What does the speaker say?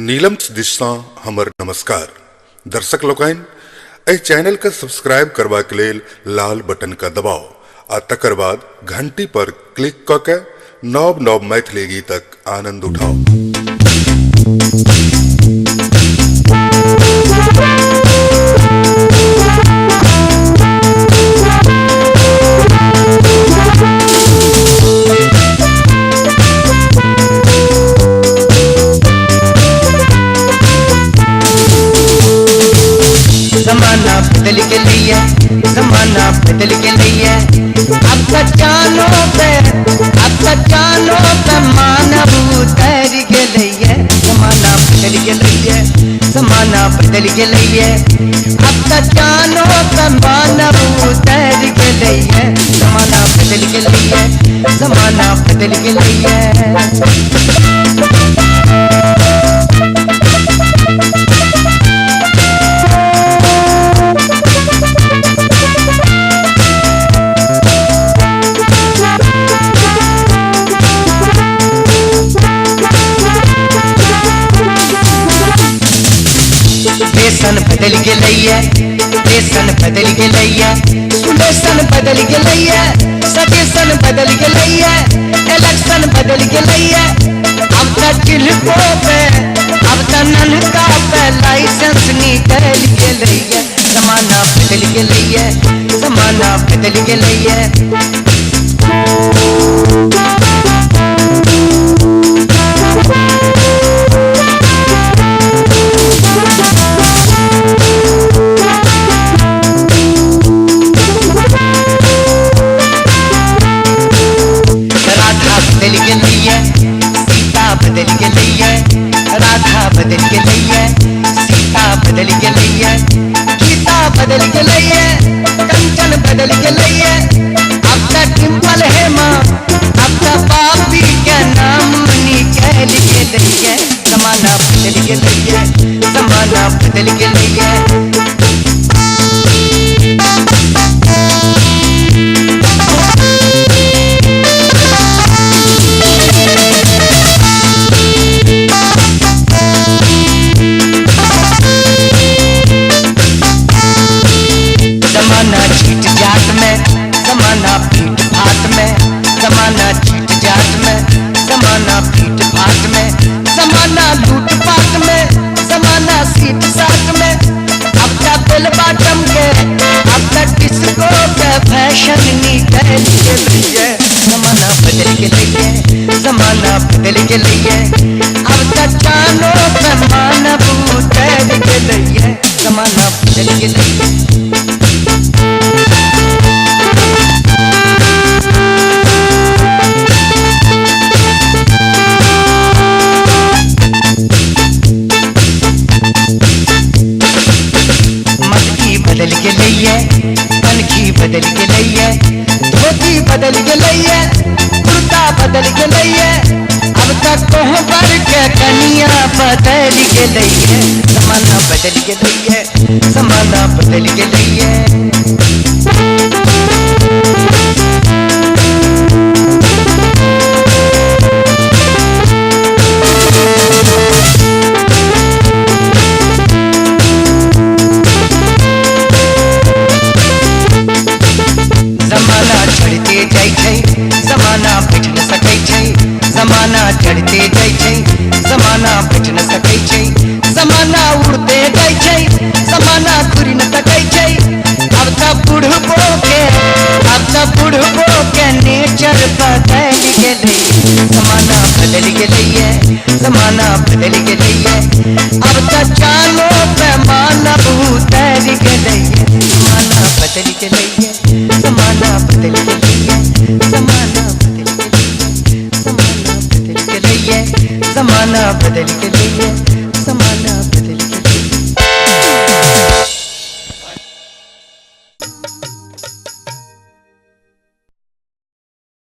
नीलम दिशा हमर नमस्कार दर्शक लोकन एहि चैनल का सब्सक्राइब करबा के लेल लाल बटन का दबाओ आ तकर बाद घंटी पर क्लिक क के नव नव मैथिली गीतक आनंद उठाओ। जमाना बदल के लिए जमाना बदल के लिए अब तक जानो पे मानव उतर के लिए जमाना बदल के लिए जमाना बदल के लिए अब तक जानो पे मानव उतर के लिए जमाना बदल के लिए जमाना बदल के लिए। देशन बदल के लिए देशन बदल के लिए सुलेशन बदल के लिए सजेशन बदल के लिए इलेक्शन बदल के लिए अब तक चिल्को पे अब तक ननका पे लाइसेंस निकल के लिए जमाना बदल के लिए जमाना बदल के लिए। बदल के लिए सीता बदल के लिए राधा बदल के लिए सीता बदल के लिए गीता बदल के लिए कंचन बदल के लिए अब तक डिम्पल है माँ अब तक पापी के नाम निकल के लिए जमाना बदल के लिए जमाना बदल के लिए। जमाना चीट जाट में जमाना पीट फाट में जमाना चीट जाट में जमाना पीट फाट में जमाना लूट पाट में जमाना सीट साट में अब तक बिल बाटम के अब तक डिस्को के फैशन निकल के लिए जमाना बदल के लिए जमाना बदल के लिए अब तक जानो पे मानव उतर के लिए जमाना बदल के लिए। बदल के लिए कनखी बदल के लिए धोती बदल के लिए कुर्ता बदल के लिए अब तक कोहबर के कनिया बदल के लिए जमाना बदल के लिए जमाना बदल के लिए। जमाना चढ़ते जाइ छै जमाना बैठ न सकै छै जमाना चढ़ते जाइ छै जमाना बैठ न सकै छै जमाना उड़ते जाइ छै जमाना घुरि न सकै छै अब तक बुढ़बो के नेचर बदल गेलै जमाना बदल गेलै जमाना बदल गेलै अब तक जानो पे मानव उतर गेलै जमाना बदल गेलै जमाना बदल के लिए जमाना बदल के लिए जमाना बदल के लिए जमाना बदल के लिए जमाना बदल के